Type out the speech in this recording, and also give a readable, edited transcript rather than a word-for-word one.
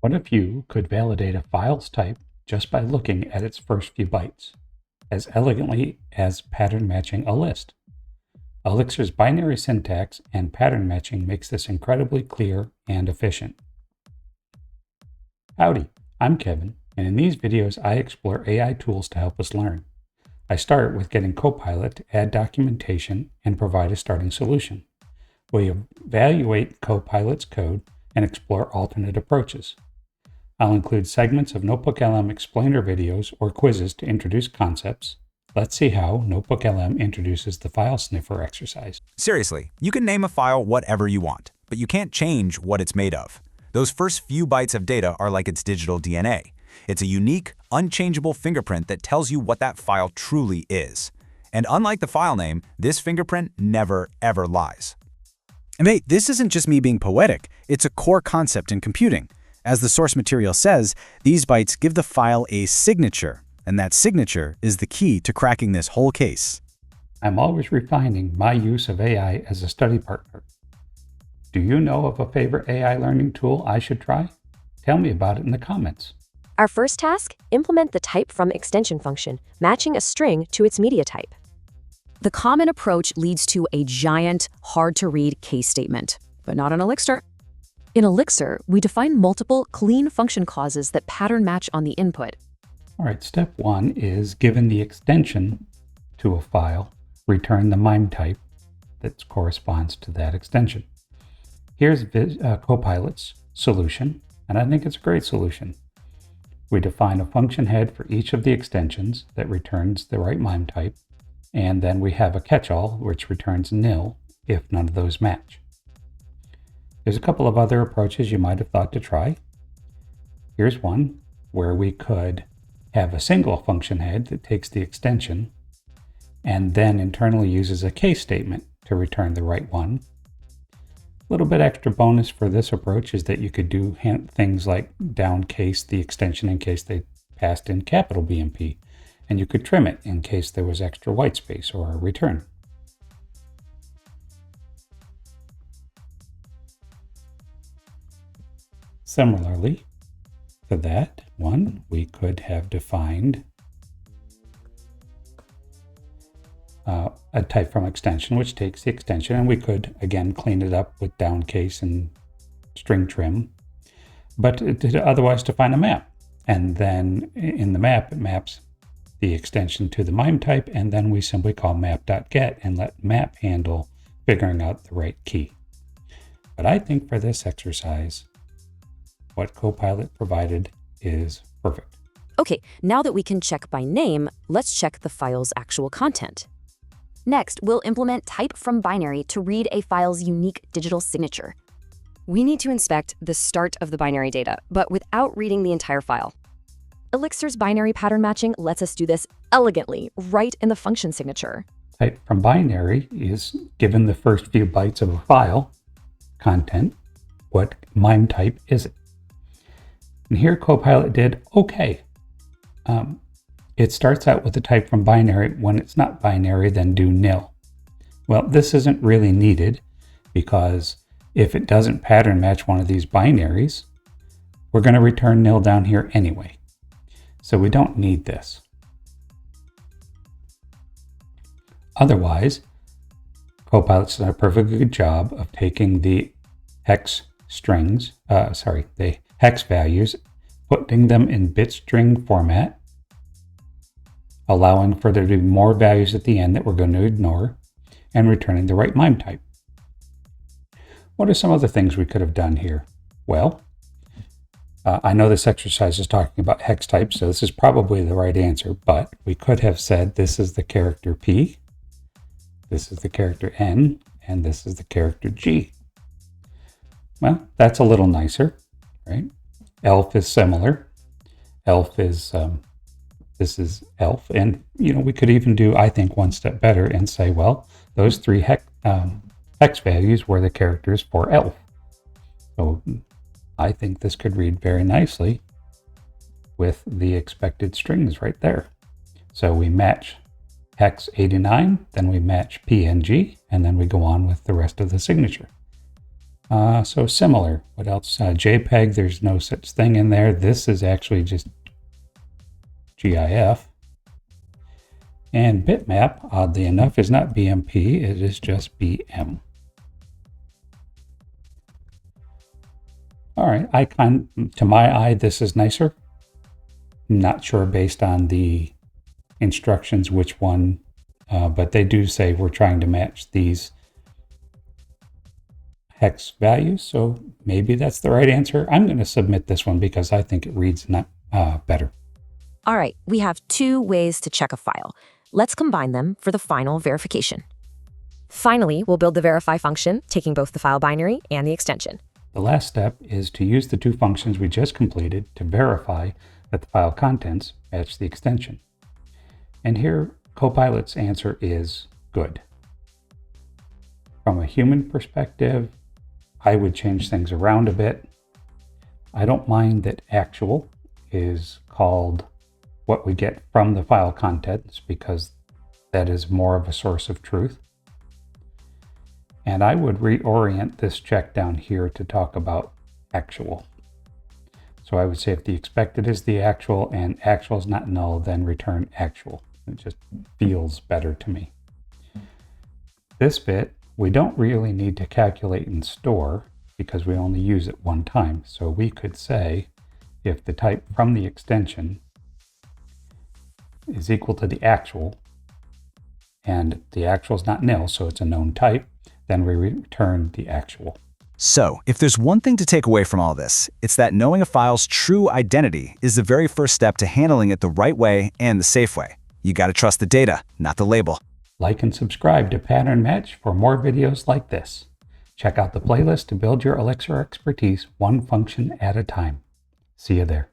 What if you could validate a file's type just by looking at its first few bytes, as elegantly as pattern matching a list? Elixir's binary syntax and pattern matching makes this incredibly clear and efficient. Howdy, I'm Kevin, and in these videos I explore AI tools to help us learn. I start with getting Copilot to add documentation and provide a starting solution. We evaluate Copilot's code and explore alternate approaches. I'll include segments of NotebookLM explainer videos or quizzes to introduce concepts. Let's see how NotebookLM introduces the File Sniffer exercise. Seriously, you can name a file whatever you want, but you can't change what it's made of. Those first few bytes of data are like its digital DNA. It's a unique, unchangeable fingerprint that tells you what that file truly is. And unlike the file name, this fingerprint never, ever lies. And hey, this isn't just me being poetic. It's a core concept in computing. As the source material says, these bytes give the file a signature, and that signature is the key to cracking this whole case. I'm always refining my use of AI as a study partner. Do you know of a favorite AI learning tool I should try? Tell me about it in the comments. Our first task, implement the type from extension function, matching a string to its media type. The common approach leads to a giant, hard-to-read case statement, but not in Elixir. In Elixir, we define multiple clean function clauses that pattern match on the input. All right, step one is given the extension to a file, return the MIME type that corresponds to that extension. Here's Copilot's solution, and I think it's a great solution. We define a function head for each of the extensions that returns the right MIME type, and then we have a catch-all which returns nil if none of those match. There's a couple of other approaches you might have thought to try. Here's one where we could have a single function head that takes the extension and then internally uses a case statement to return the right one. A little bit extra bonus for this approach is that you could do things like downcase the extension in case they passed in capital BMP, and you could trim it in case there was extra white space or a return. Similarly to that one, we could have defined a type from extension, which takes the extension, and we could, again, clean it up with downcase and string trim, but otherwise define a map. And then in the map, it maps the extension to the MIME type, and then we simply call map.get and let map handle figuring out the right key. But I think for this exercise, what Copilot provided is perfect. Okay, now that we can check by name, let's check the file's actual content. Next, we'll implement type from binary to read a file's unique digital signature. We need to inspect the start of the binary data, but without reading the entire file. Elixir's binary pattern matching lets us do this elegantly, right in the function signature. Type from binary is given the first few bytes of a file content, what MIME type is it? And here Copilot did okay. It starts out with the type from binary. When it's not binary, then do nil. Well, this isn't really needed because if it doesn't pattern match one of these binaries, we're going to return nil down here anyway. So we don't need this. Otherwise, Copilot's done a perfectly good job of taking the hex values, putting them in bit string format, allowing for there to be more values at the end that we're going to ignore, and returning the right MIME type. What are some other things we could have done here? Well, I know this exercise is talking about hex types, so this is probably the right answer, but we could have said this is the character P, this is the character N, and this is the character G. Well, that's a little nicer, right? ELF is similar. ELF is, this is ELF. And, we could even do, I think, one step better and say, well, those three hex values were the characters for ELF. So I think this could read very nicely with the expected strings right there. So we match hex 89, then we match PNG, and then we go on with the rest of the signature. So similar. What else? JPEG, there's no such thing in there. This is actually just GIF. And bitmap, oddly enough, is not BMP, it is just BM. All right, to my eye, this is nicer. I'm not sure based on the instructions which one, but they do say we're trying to match these hex values, so maybe that's the right answer. I'm going to submit this one because I think it reads better. All right, we have two ways to check a file. Let's combine them for the final verification. Finally, we'll build the verify function, taking both the file binary and the extension. The last step is to use the two functions we just completed to verify that the file contents match the extension. And here, Copilot's answer is good. From a human perspective, I would change things around a bit. I don't mind that actual is called what we get from the file contents because that is more of a source of truth. And I would reorient this check down here to talk about actual. So I would say if the expected is the actual and actual is not null, then return actual. It just feels better to me. This bit, we don't really need to calculate and store because we only use it one time. So we could say if the type from the extension is equal to the actual, and the actual is not nil, so it's a known type, then we return the actual. So, if there's one thing to take away from all this, it's that knowing a file's true identity is the very first step to handling it the right way and the safe way. You gotta trust the data, not the label. Like and subscribe to Pattern Match for more videos like this. Check out the playlist to build your Elixir expertise one function at a time. See you there.